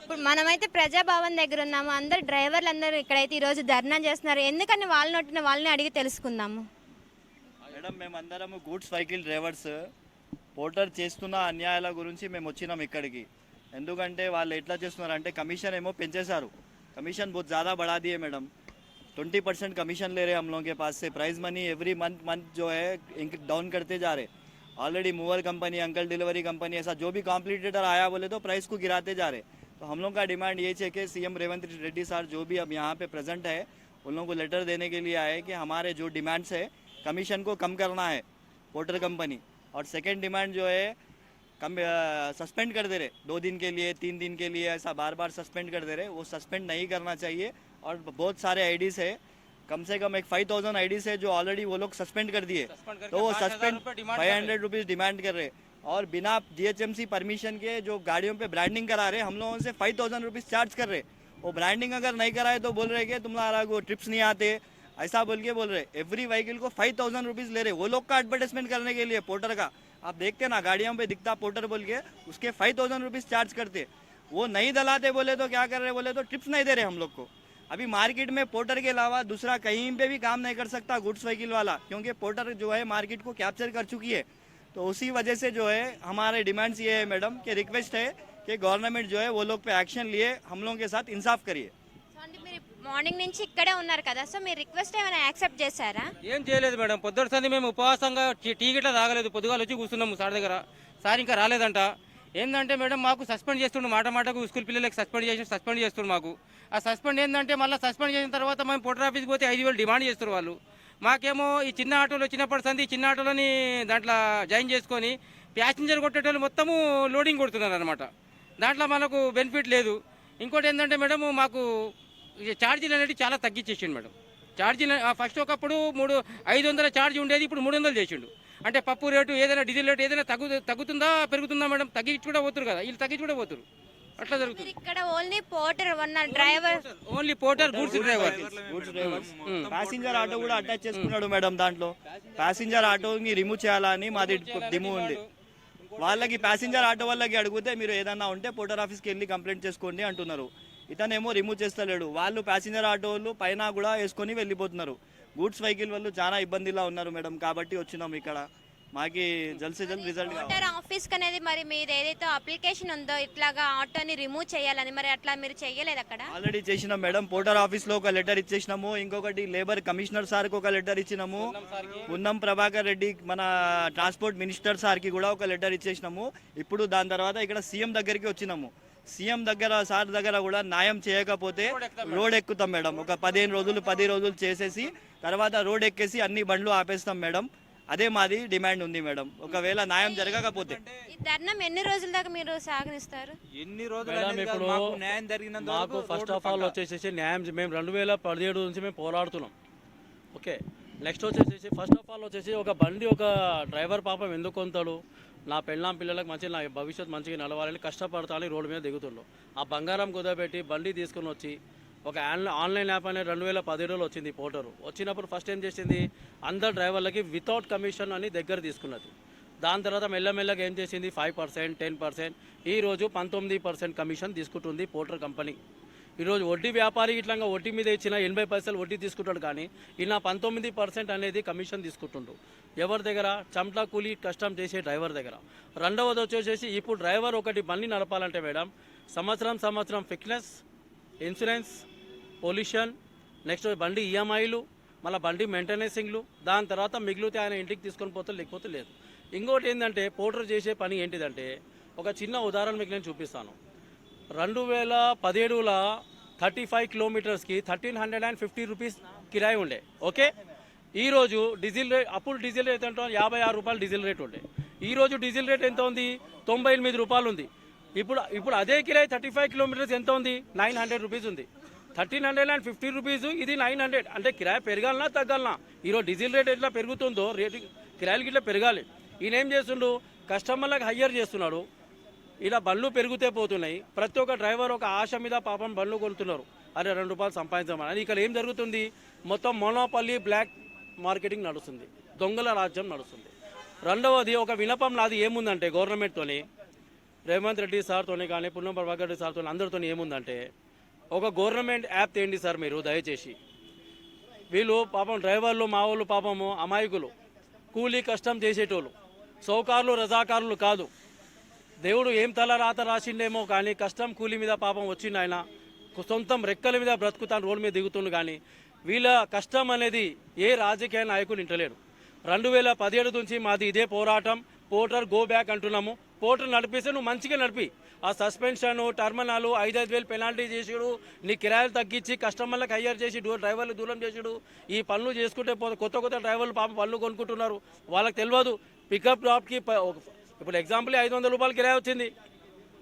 ఇప్పుడు మనమైతే ప్రజాభవన్ దగ్గర ఉన్నాము. అందరు డ్రైవర్లు అందరూ ఇక్కడైతే ఈరోజు ధర్నా చేస్తున్నారు. ఎందుకని వాళ్ళ నోటిన వాళ్ళని అడిగి తెలుసుకుందాము. మేడం మేమందరము గూడ్స్ వెహికల్ డ్రైవర్స్ పోర్టర్ చేస్తున్న అన్యాయాల గురించి మేము వచ్చినాం ఇక్కడికి. ఎందుకంటే వాళ్ళు ఎట్లా చేస్తున్నారంటే కమిషన్ ఏమో పెంచేశారు. कमीशन बहुत ज़्यादा बढ़ा दिए मैडम. 20% कमीशन ले रहे हम लोगों के पास से. प्राइस मनी एवरी मंथ जो है डाउन करते जा रहे. Already mover company, uncle delivery company, ऐसा जो भी कॉम्पिटिटर आया बोले तो प्राइस को गिराते जा रहे. तो हम लोग का डिमांड ये है कि सीएम रेवंत रेड्डी सर जो भी अब यहाँ पे प्रेजेंट है उन लोगों को लेटर देने के लिए आए कि हमारे जो डिमांड्स है कमीशन को कम करना है पोर्टर कंपनी. और सेकेंड डिमांड जो है कम सस्पेंड कर दे रहे 2 दिन के लिए, 3 दिन के लिए, ऐसा बार बार सस्पेंड कर दे रहे. वो सस्पेंड नहीं करना चाहिए. और बहुत सारे आईडीज है, कम से कम एक 5000 आईडीज है जो ऑलरेडी वो लोग सस्पेंड कर दिए. तो वो सस्पेंड 500 रुपीज़ डिमांड कर रहे. और बिना जीएचएमसी परमिशन के जो गाड़ियों पे ब्रांडिंग करा रहे हम लोगों से 5000 रुपीज़ चार्ज कर रहे. वो ब्रांडिंग अगर नहीं कराए तो बोल रहे कि तुम्हारा वो ट्रिप्स नहीं आते, ऐसा बोल के बोल रहे. एवरी व्हीकल को 5000 रुपीज़ ले रहे वो लोग का एडवर्टाइजमेंट करने के लिए पोर्टर का. आप देखते ना गाड़ियों पे दिखता पोर्टर बोल के उसके 5000 रुपीज़ चार्ज करते. वो नहीं दलाते बोले तो क्या कर रहे बोले तो ट्रिप्स नहीं दे रहे हम लोग को. अभी मार्केट में पोर्टर के अलावा दूसरा कहीं पे भी काम नहीं कर सकता गुड्स व्हीकल वाला, क्योंकि पोर्टर जो है मार्केट को कैप्चर कर चुकी है. तो उसी वजह से जो है हमारे डिमांड्स ये है मैडम कि रिक्वेस्ट है कि गवर्नमेंट जो है वो लोग पे एक्शन लिए हम लोगों के साथ इंसाफ करिए. అంటే మీరు మార్నింగ్ నుంచి ఇక్కడే ఉన్నారు కదా, సో మీరు రిక్వెస్ట్ ఏమైనా యాక్సెప్ట్ చేశారా? ఏం చేయలేదు మేడం. పొద్దుటి మేము ఉపవాసంగా టీ గిట్లా తాగలేదు. పొద్దుగాలు వచ్చి కూర్చున్నాము సార్ దగ్గర. సార్ ఇంకా రాలేదంట. ఏంటంటే మేడం మాకు సస్పెండ్ చేస్తుండు, మాట మాటకు స్కూల్ పిల్లలకి సస్పెండ్ చేస్తుండు మాకు. ఆ సస్పెండ్ ఏంటంటే మళ్ళీ సస్పెండ్ చేసిన తర్వాత మేము పోర్టర్ ఆఫీస్కి పోతే 5000 డిమాండ్ చేస్తారు వాళ్ళు. మాకేమో ఈ చిన్న ఆటోలు వచ్చినప్పటి సంది చిన్న ఆటోలని దాంట్లో జాయిన్ చేసుకొని ప్యాసింజర్ కొట్టేటోళ్ళు మొత్తము లోడింగ్ కొడుతున్నారు అనమాట. దాంట్లో మనకు బెనిఫిట్ లేదు. ఇంకోటి ఏంటంటే మేడం మాకు ఛార్జీలు అనేవి చాలా తగ్గించేసిండు మేడం. ఛార్జీలు ఫస్ట్ ఒకప్పుడు 500 ఛార్జీ ఉండేది, ఇప్పుడు 300 చేసిండు. అంటే పప్పు రేటు ఏదైనా డీజిల్ రేటు ఏదైనా తగ్గుతుందా పెరుగుతుందా మేడం? తగ్గించి కూడా పోతురు కదా, వీళ్ళు తగ్గించి కూడా పోతురు. అట్లా జరుగుతుంది. ఇక్కడ ఓన్లీ పోర్టర్ ఉన్న driver, only Porter goods driver. Passenger auto కూడా అటాచ్ చేసుకున్నాడు మేడం. దాంట్లో ప్యాసింజర్ ఆటోని రిమూవ్ చేయాలని మాది డిమూ ఉంది. వాళ్ళకి ప్యాసింజర్ ఆటో వాళ్ళకి అడిగితే మీరు ఏదన్నా ఉంటే పోర్టర్ ఆఫీస్కి వెళ్ళి కంప్లైంట్ చేసుకోండి అంటున్నారు. ఇతనేమో రిమూవ్ చేస్తలేడు. వాళ్ళు ప్యాసింజర్ ఆటోలు పైన కూడా వేసుకొని వెళ్ళిపోతున్నారు. గూడ్స్ వెహికల్ వాళ్ళు చాలా ఇబ్బందిలో ఉన్నారు మేడం. కాబట్టి వచ్చినాం ఇక్కడ. మాకి జల్ద్ సే జల్ద్ రిజల్ట్ పోర్టర్ ఆఫీస్ అనేది మరి మీరు ఏదైతే అప్లికేషన్ ఉందో ఇట్లాగా ఆటోని రిమూవ్ చేయాలని, మరి అట్లా మీరు చేయలేదు అక్కడ? ఆల్రెడీ చేసినాం మేడం. పోర్టర్ ఆఫీస్ లో ఒక లెటర్ ఇచ్చేసినాము. ఇంకొకటి లేబర్ కమిషనర్ సార్ కి ఒక లెటర్ ఇచ్చినాము. పున్నం ప్రభాకర్ రెడ్డి మన ట్రాన్స్పోర్ట్ మినిస్టర్ సార్ కి కూడా ఒక లెటర్ ఇచ్చేసినాము. ఇప్పుడు దాని తర్వాత ఇక్కడ సీఎం దగ్గరికి వచ్చినాము. సీఎం దగ్గర సార్ దగ్గర కూడా న్యాయం చేయకపోతే రోడ్ ఎక్కుతాం మేడం. ఒక 10 రోజులు చేసేసి తర్వాత రోడ్ ఎక్కేసి అన్ని బండ్లు ఆపేస్తాం మేడం. అదే మాది డిమాండ్ ఉంది మేడం. ఒకవేళ న్యాయం జరగకపోతే ఈ ధర్నా ఎన్ని రోజుల దాకా మీరు సాగనిస్తారు? ఎన్ని రోజులు ఇప్పుడు న్యాయం జరిగినంత మాకు ఫస్ట్ ఆఫ్ ఆల్ వచ్చేసి న్యాయం మేము 2017 నుంచి మేము పోరాడుతున్నాం. ఓకే, నెక్స్ట్ వచ్చేసి ఫస్ట్ ఆఫ్ ఆల్ వచ్చేసి ఒక బండి ఒక డ్రైవర్ పాపం ఎందుకు కొంటాడు? నా పెళ్ళాం పిల్లలకు మంచి నా భవిష్యత్తు మంచిగా నడవాలని కష్టపడతాను రోడ్డు మీద దిగుతుండు. ఆ బంగారం కుదరబెట్టి బండి తీసుకుని వచ్చి ఒక ఆన్లైన్ యాప్ అనేది 2017లో వచ్చింది పోర్టరు. వచ్చినప్పుడు ఫస్ట్ ఏం చేసింది, అందరు డ్రైవర్లకి వితౌట్ కమిషన్ అని దగ్గర తీసుకున్నది. దాని తర్వాత మెల్లమెల్లగా ఏం చేసింది 5%, 10%, ఈరోజు 19% కమిషన్ తీసుకుంటుంది పోర్టర్ కంపెనీ. ఈరోజు వడ్డీ వ్యాపారి ఇట్లా వడ్డీ మీద ఇచ్చిన 80 పైసలు వడ్డీ తీసుకుంటాడు, కానీ ఈయన 19% అనేది కమిషన్ తీసుకుంటుండు. ఎవరి దగ్గర? చమ్టా కూలీ కష్టం చేసే డ్రైవర్ దగ్గర. రెండవది వచ్చేసి ఇప్పుడు డ్రైవర్ ఒకటి బండి నడపాలంటే మేడం సంవత్సరం ఫిట్నెస్, ఇన్సూరెన్స్, పొల్యూషన్, నెక్స్ట్ బండి ఈఎంఐలు, మళ్ళీ బండి మెయింటెనెన్సింగ్లు, దాని తర్వాత మిగిలితే ఆయన ఇంటికి తీసుకొని పోతే లేకపోతే లేదు. ఇంకోటి ఏంటంటే పోర్టర్ చేసే పని ఏంటిదంటే, ఒక చిన్న ఉదాహరణ మీకు నేను చూపిస్తాను. 2017లో 35 కిలోమీటర్స్కి 1350 రూపీస్ కిరాయి ఉండే. ఓకే, ఈరోజు డీజిల్ రేట్, అప్పుడు డీజిల్ రేట్ ఎంత? 56 రూపాయలు డీజిల్ రేట్ ఉండే. ఈరోజు డీజిల్ రేట్ ఎంత ఉంది? 98 రూపాయలు ఉంది. ఇప్పుడు అదే కిరాయి 35 కిలోమీటర్స్ ఎంత ఉంది? 900 రూపీస్ ఉంది. 1350 రూపీస్, ఇది 900. అంటే కిరాయి పెరగాలనా తగ్గాలనా? ఈరోజు డీజిల్ రేట్ ఎట్లా పెరుగుతుందో రేటు కిరాయిలకి ఇట్లా పెరగాలి. ఈయన ఏం చేస్తుండు, కస్టమర్లకు హయ్యర్ చేస్తున్నాడు. ఇలా బండ్లు పెరుగుతే పోతున్నాయి. ప్రతి ఒక్క డ్రైవర్ ఒక ఆశ మీద పాపం బండ్లు కొలుతున్నారు. అరే 2 రూపాయలు సంపాదించమని. అది ఇక్కడ ఏం జరుగుతుంది, మొత్తం మోనోపల్లి బ్లాక్ మార్కెటింగ్ నడుస్తుంది, దొంగల రాజ్యం నడుస్తుంది. రెండవది ఒక వినపం నాది ఏముందంటే గవర్నమెంట్తోని రేవంత్ రెడ్డి సార్తో కానీ పున్నం ప్రభాకర్ రెడ్డి సార్తో అందరితో ఏముందంటే ఒక గవర్నమెంట్ యాప్ తేండి సార్ మీరు దయచేసి. వీళ్ళు పాపం డ్రైవర్లు మా వాళ్ళు పాపము అమాయకులు, కూలీ కష్టం చేసేటోళ్ళు, సౌకారులు రజాకారులు కాదు. దేవుడు ఏం తల రాత రాసిండేమో కానీ కష్టం కూలీ మీద పాపం వచ్చిండు. ఆయన సొంతం రెక్కల మీద బ్రతుకుతాను రోడ్డు మీద దిగుతుండు. కానీ వీళ్ళ కష్టం అనేది ఏ రాజకీయ నాయకులు ఇంటలేడు. 2017 నుంచి మాది ఇదే పోరాటం. పోర్టర్ గో బ్యాక్ అంటున్నాము. పోర్టర్ నడిపిస్తే నువ్వు మంచిగా నడిపి, ఆ సస్పెన్షన్ టర్మినల్ 5,000 పెనాల్టీ చేసుడు, నీ కిరాయిలు తగ్గించి కస్టమర్లకు హయ్యర్ చేసి డ్రైవర్లు దూరం చేసుడు, ఈ పనులు చేసుకుంటే కొత్త కొత్త డ్రైవర్లు పాపం పనులు కొనుక్కుంటున్నారు. వాళ్ళకి తెలియదు పికప్ డ్రాప్కి ఇప్పుడు ఎగ్జాంపుల్ 500 రూపాయలు కిరాయి వచ్చింది.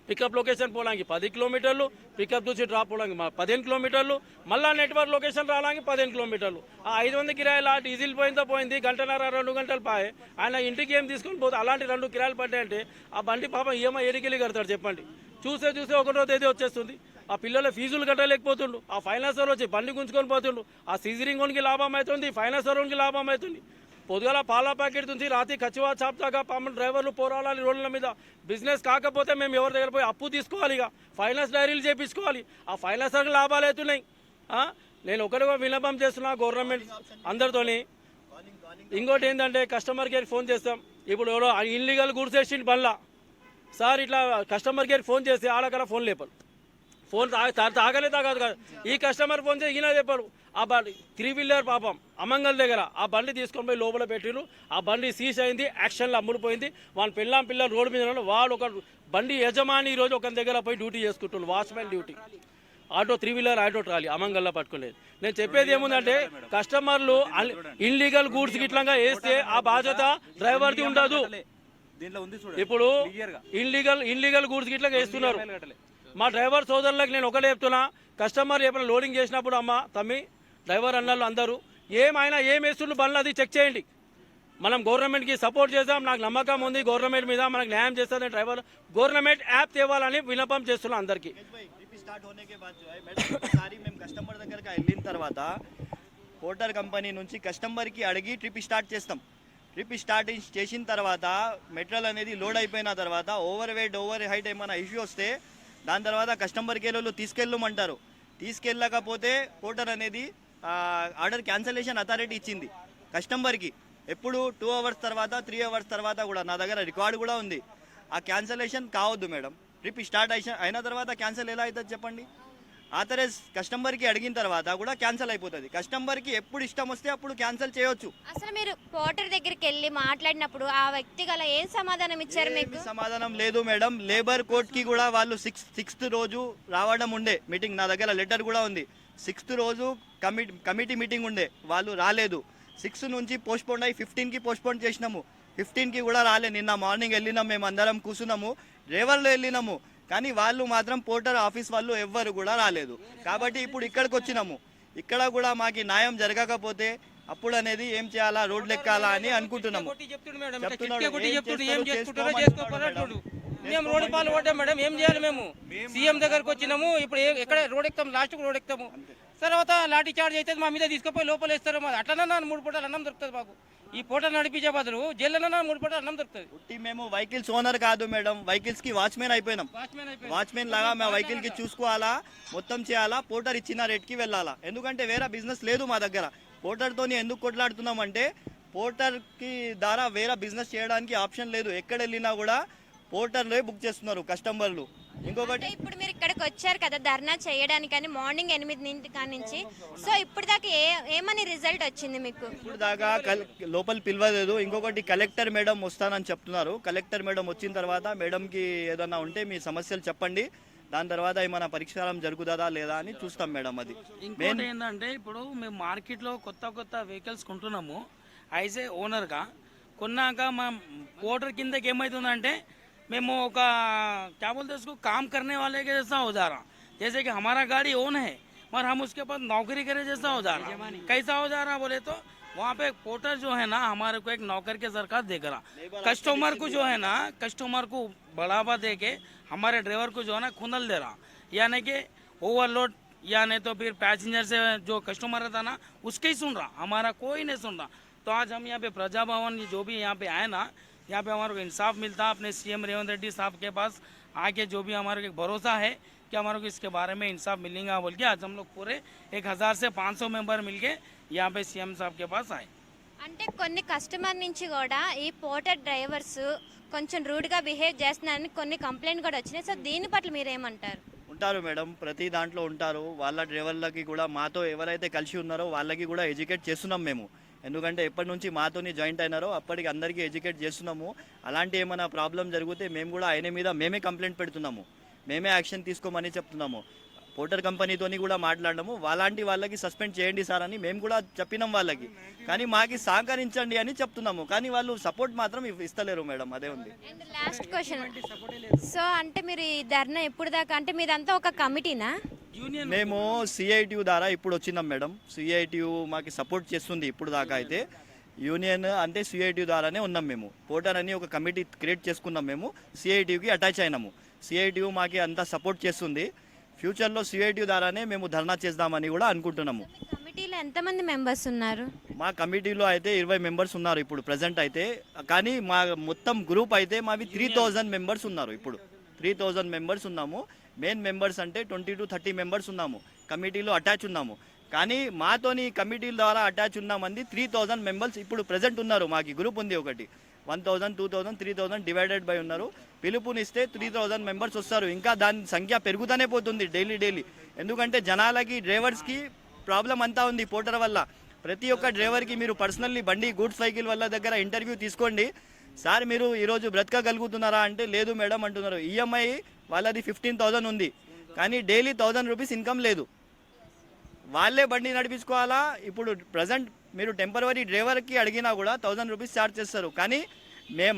పికప్ లొకేషన్ పోవడానికి 10 కిలోమీటర్లు, పికప్ నుంచి డ్రాప్ పోవడానికి 15 కిలోమీటర్లు, మళ్ళీ నెట్వర్క్ లొకేషన్ రావడానికి 15 కిలోమీటర్లు. ఆ 500 కిరాయిలు డీజిల్ పోయిందో పోయింది, గంటన్నర 2 గంటలు పాయే. ఆయన ఇంటికి ఏం తీసుకొని పోతే అలాంటి 2 కిరాయిలు పడ్డాయంటే ఆ బండి పాపం ఏమో ఎరికెళ్ళి కడతాడు చెప్పండి. చూసే ఒకటో తేదీ వచ్చేస్తుంది. ఆ పిల్లల ఫీజులు కట్టలేకపోతుండు. ఆ ఫైనాన్సర్ వచ్చి బండి గుంజుకొని పోతుండు. ఆ సీజరింగ్ ఓన్కి లాభం అవుతుంది, ఫైనాన్సర్ ఓన్కి లాభం అవుతుంది. పొద్దుగల పాల ప్యాకెట్ నుంచి రాత్రి కచ్చివా చాప్ దాకా పాపం డ్రైవర్లు పోరాడాలి రోడ్ల మీద. బిజినెస్ కాకపోతే మేము ఎవరి దగ్గర పోయి అప్పు తీసుకోవాలి, ఇక ఫైనాన్స్ డైరీలు చేయించుకోవాలి. ఆ ఫైనాన్సర్కి లాభాలు అవుతున్నాయి. నేను ఒకటిగా విన్నపం చేస్తున్నా గవర్నమెంట్ అందరితోని. ఇంకోటి ఏంటంటే కస్టమర్ కేర్ ఫోన్ చేస్తాం. ఇప్పుడు ఎవరో ఇల్లీగల్ గుడ్స్ వేసిండు బండ్లా సార్, ఇట్లా కస్టమర్ కేర్ ఫోన్ చేసి ఆడకడ ఫోన్ లేపారు. ఫోన్ తాగలే తాగదు కాదు. ఈ కస్టమర్ ఫోన్ చేసి ఈయన చెప్పాడు. ఆ బండి 3 వీలర్ పాపం అమంగల్ దగ్గర ఆ బండి తీసుకొని పోయి లోపల పెట్టిరు. ఆ బండి సీజ్ అయింది, యాక్షన్లో అమ్ముడుపోయింది. వాళ్ళ పిల్లలు రోడ్డు మీద వాడు ఒక బండి యజమాని ఈరోజు ఒక దగ్గర పోయి డ్యూటీ చేసుకుంటున్నారు, watchman duty. Auto 3 wheeler auto trolley అమంగల్లో పట్టుకునేది. నేను చెప్పేది ఏముందంటే కస్టమర్లు ఇన్లీగల్ గూడ్స్ గిట్లంగా వేస్తే ఆ బాధ్యత డ్రైవర్ది ఉండదు. ఇప్పుడు ఇన్లీగల్ గూడ్స్ గిట్లా వేస్తున్నారు. మా డ్రైవర్ సోదరులకు నేను ఒకటే చెప్తున్నా, కస్టమర్ ఎప్పుడైనా లోడింగ్ చేసినప్పుడు అమ్మ తమ్మి డ్రైవర్ అన్నలు అందరూ ఏమైనా ఏం వేస్తుండ్రు బండ్లు అది చెక్ చేయండి. మనం గవర్నమెంట్కి సపోర్ట్ చేద్దాం. నాకు నమ్మకం ఉంది గవర్నమెంట్ మీద, మనకు న్యాయం చేస్తుంది డ్రైవర్. గవర్నమెంట్ యాప్ తేవాలని విన్నపం చేస్తున్నాం అందరికీ. మేము కస్టమర్ దగ్గరికి వెళ్ళిన తర్వాత పోర్టర్ కంపెనీ నుంచి కస్టమర్కి అడిగి ట్రిప్ స్టార్ట్ చేస్తాం. ట్రిప్ స్టార్ట్ చేసిన తర్వాత మెటీరియల్ అనేది లోడ్ అయిపోయిన తర్వాత ఓవర్ వెయిట్ ఓవర్ హైట్ ఏమైనా ఇష్యూ వస్తే దాని తర్వాత కస్టమర్ కేర్లో తీసుకెళ్ళమంటారు. తీసుకెళ్ళకపోతే పోర్టర్ అనేది ఆర్డర్ క్యాన్సలేషన్ అథారిటీ ఇచ్చింది కస్టమర్కి. ఎప్పుడు 2 అవర్స్ తర్వాత 3 అవర్స్ తర్వాత కూడా నా దగ్గర రికార్డు కూడా ఉంది. ఆ క్యాన్సలేషన్ కావద్దు మేడం. ట్రిప్ స్టార్ట్ అయిన తర్వాత క్యాన్సిల్ ఎలా అవుతుంది చెప్పండి. ఆథరైజ్ కస్టమర్కి అడిగిన తర్వాత కూడా క్యాన్సిల్ అయిపోతుంది. కస్టమర్కి ఎప్పుడు ఇష్టం వస్తే అప్పుడు క్యాన్సిల్ చేయొచ్చు. అసలు మీరు పోర్టర్ దగ్గరికి వెళ్ళి మాట్లాడినప్పుడు ఆ వ్యక్తి గల ఏం సమాధానం ఇచ్చారు మీకు? సమాధానం లేదు మేడం. లేబర్ కోర్ట్కి కూడా వాళ్ళు 6th రోజు రావడం ఉండే మీటింగ్. నా దగ్గర లెటర్ కూడా ఉంది. 6th రోజు కమిటీ మీటింగ్ ఉండే, వాళ్ళు రాలేదు. 6 నుంచి పోస్ట్పోన్ అయ్యి 15కి పోస్ట్పోన్ చేసినాము. 15కి కూడా రాలే. నిన్న మార్నింగ్ వెళ్ళినాం, మేము అందరం కూర్చున్నాము, డ్రైవర్లో వెళ్ళినాము. కానీ వాళ్ళు మాత్రం పోర్టర్ ఆఫీస్ వాళ్ళు ఎవ్వరు కూడా రాలేదు. కాబట్టి ఇప్పుడు ఇక్కడికి వచ్చినాము. ఇక్కడ కూడా మాకు న్యాయం జరగకపోతే అప్పుడు అనేది ఏం చేయాలా, రోడ్లు ఎక్కాలా అని అనుకుంటున్నాము. మేము రోడ్డు పాలు పడ్డాం మేడం, ఏం చేయాలి? మేము సీఎం దగ్గరకు వచ్చినాము. ఇప్పుడు ఎక్కడ రోడ్ ఎక్కుతాం, లాస్ట్కు రోడ్ ఎక్కుతాము. తర్వాత లాఠీ చార్జ్ అయితే మా మీద తీసుకుపోయి లోపల వేస్తారు. అట్లన్నా 3 పూటలు అన్నం దొరుకుతుంది మాకు. ఈ పూట నడిపించే బదులు జైల్లో 3 పూటలు అన్నం దొరుకుతుంది. మేము వెహికల్స్ ఓనర్ కాదు మేడం, వెహికల్స్ కి వాచ్మెన్ అయిపోయినాం. వాచ్మెన్ లాగా మా వెహికల్ కి చూసుకోవాలా, మొత్తం చేయాలా, పోర్టర్ ఇచ్చిన రేట్కి వెళ్ళాలా. ఎందుకంటే వేరే బిజినెస్ లేదు మా దగ్గర. పోర్టర్తో ఎందుకు కొట్లాడుతున్నాం అంటే పోర్టర్కి ద్వారా వేరే బిజినెస్ చేయడానికి ఆప్షన్ లేదు. ఎక్కడ వెళ్ళినా కూడా పోర్టర్లే బుక్ చేస్తున్నారు కస్టమర్లు. ఇంకొకటి ఇప్పుడు మీరు ఇక్కడికి వచ్చారు కదా ధర్నా చేయడానికి, మార్నింగ్ 8 నుంచి. సో ఇప్పుడు దాకా ఏమని రిజల్ట్ వచ్చింది మీకు? ఇప్పుడు దాకా లోపల పిలవలేదు. ఇంకొకటి కలెక్టర్ మేడం వస్తానని చెప్తున్నారు. కలెక్టర్ మేడం వచ్చిన తర్వాత మేడంకి ఏదన్నా ఉంటే మీ సమస్యలు చెప్పండి, దాని తర్వాత ఏమైనా పరిష్కారం జరుగుతుందా లేదా అని చూస్తాం మేడం. అది ఇంకోటి ఏంటంటే ఇప్పుడు మేము మార్కెట్లో కొత్త వెహికల్స్ కొంటున్నాము. యాజ్ ఏ ఓనర్గా కొన్నాక మా పోర్టర్ కిందకి ఏమవుతుందంటే మేము ఒక क्या बोलते हैं उसको काम करने वाले के जैसा हो जा रहा. जैसे कि हमारा गाड़ी ओन है मगर हम उसके पास नौकरी करे जैसा हो जा रहा. कैसा हो जा रहा बोले तो वहाँ पे पोर्टर जो है ना हमारे को एक नौकर के सरकार देख रहा. कस्टमर को जो है ना कस्टमर को बढ़ावा दे के हमारे ड्राइवर को जो है ना खुंदल दे रहा. यानी कि ओवरलोड या नहीं तो फिर पैसेंजर से जो कस्टमर रहता ना उसके ही सुन रहा, हमारा कोई नहीं सुन रहा. तो आज हम यहाँ पे प्रजा भवन जो भी यहाँ पे आए ना, यहाँ पे हमारे को इंसाफ मिलता. अपने सीएम रेवंत रेड्डी साहब के पास आके जो भी हमारे को एक भरोसा है कि हमारे को इसके बारे में इंसाफ मिलेगा बोल के आज हम लोग पूरे 1000 से 500 मेंबर मिलके यहाँ पे सीएम साहब के पास आए। అంటే కొన్ని కస్టమర్ నుంచి కూడా ఈ పోర్టర్ డ్రైవర్స్ కొంచెం రూడ్గా బిహేవ్ చేస్తున్నారని కొన్ని కంప్లైంట్ కూడా వచ్చినాయి. సో దీని పట్ల మీరేమంటారు? ఉంటారు మేడం, ప్రతి దాంట్లో ఉంటారు. వాళ్ళ డ్రైవర్లకి కూడా మాతో ఎవరైతే కలిసి ఉన్నారో వాళ్ళకి కూడా ఎడ్యుకేట్ చేస్తున్నాం మేము. ఎందుకంటే ఎప్పటి నుంచి మాతోని జాయింట్ అయినారో అప్పటికి అందరికీ ఎడ్యుకేట్ చేస్తున్నాము. అలాంటి ఏమైనా ప్రాబ్లం జరిగితే మేము కూడా ఆయన మీద మేమే కంప్లైంట్ పెడుతున్నాము, మేమే యాక్షన్ తీసుకోమని చెప్తున్నాము. పోర్టర్ కంపెనీతోని కూడా మాట్లాడము, వాళ్ళంటి వాళ్ళకి సస్పెండ్ చేయండి సార్ అని మేము కూడా చెప్పినాం వాళ్ళకి. కానీ మాకి సహకరించండి అని చెప్తున్నాము, కానీ వాళ్ళు సపోర్ట్ మాత్రం ఇస్తలేరు మేడం, అదే ఉంది. అండ్ లాస్ట్ క్వశ్చన్, సో అంటే మీరు ఈ ధర్నా ఎప్పుడు దాకా, అంటే మీదంతా ఒక కమిటీనా? మేము సిఐటియు ద్వారా ఇప్పుడు వచ్చినాం మేడం. సిఐటియు మాకు సపోర్ట్ చేస్తుంది ఇప్పుడు దాకా. అయితే యూనియన్ అంటే సిఐటియు ద్వారానే ఉన్నాం మేము. పోర్టర్ అని ఒక కమిటీ క్రియేట్ చేసుకున్నాం, మేము సిఐటియుకి అటాచ్ అయినాము. సిఐటియు మాకు అంతా సపోర్ట్ చేస్తుంది. ఫ్యూచర్లో సిఐటియు ద్వారానే మేము ధర్నా చేద్దామని కూడా అనుకుంటున్నాము. మీ కమిటీలో ఎంతమంది మెంబర్స్ ఉన్నారు? మా కమిటీలో అయితే 20 మెంబర్స్ ఉన్నారు ఇప్పుడు ప్రజెంట్ అయితే. కానీ మా మొత్తం గ్రూప్ అయితే మావి 3000 మెంబర్స్ ఉన్నారు. ఇప్పుడు 3000 మెంబర్స్ ఉన్నాము. మెయిన్ మెంబర్స్ అంటే 20 to 30 మెంబర్స్ ఉన్నాము, కమిటీలో అటాచ్ ఉన్నాము. కానీ మాతోని కమిటీల ద్వారా అటాచ్ ఉన్న మంది 3000 మెంబర్స్ ఇప్పుడు ప్రజెంట్ ఉన్నారు. మాకు గ్రూప్ ఉంది ఒకటి, 1000, 2000, 3000 డివైడెడ్ బై ఉన్నారు. పిలుపునిస్తే 3000 మెంబర్స్ వస్తారు. ఇంకా దాని సంఖ్య పెరుగుతూనే పోతుంది డైలీ. ఎందుకంటే జనాలకి, డ్రైవర్స్కి ప్రాబ్లం అంతా ఉంది పోర్టర్ వల్ల. ప్రతి ఒక్క డ్రైవర్కి మీరు పర్సనల్లీ బండి గూడ్స్ వెహికల్ వాళ్ళ దగ్గర ఇంటర్వ్యూ తీసుకోండి. సార్ మీరు ఈరోజు బ్రతకగలుగుతున్నారా అంటే లేదు మేడం అంటున్నారు. ఈఎంఐ వాళ్ళది 15,000 ఉంది, కానీ డైలీ 1000 రూపీస్ ఇన్కమ్ లేదు. వాళ్ళే బండి నడిపించుకోవాలా. ఇప్పుడు ప్రజెంట్ మీరు టెంపరవరీ డ్రైవర్కి అడిగినా కూడా 1000 రూపీస్ ఛార్జ్ చేస్తారు. కానీ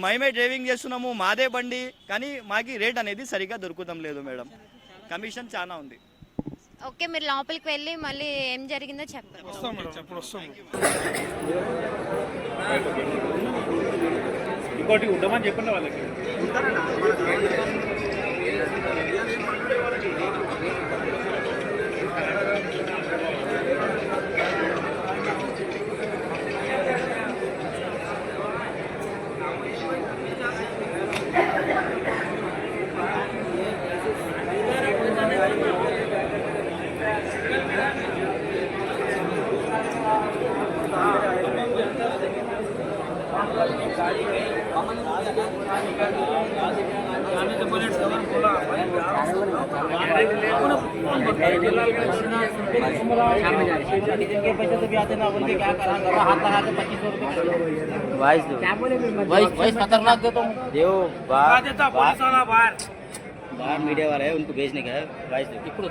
మేమే డ్రైవింగ్ చేస్తున్నాము, మాదే బండి, కానీ మాకు రేట్ అనేది సరిగ్గా దొరుకుతాం లేదు మేడం. కమిషన్ చాలా ఉంది. ఓకే, మీరు లోపలికి వెళ్ళి మళ్ళీ ఏం జరిగిందో చెప్తారు. ఇంకోటి ఉండమని చెప్పండి వాళ్ళకి. वॉइस खतरनाक दे तुम देव बाहर मीडिया वाले हैं, उनको भेजने का है। वॉइस ఇప్పుడు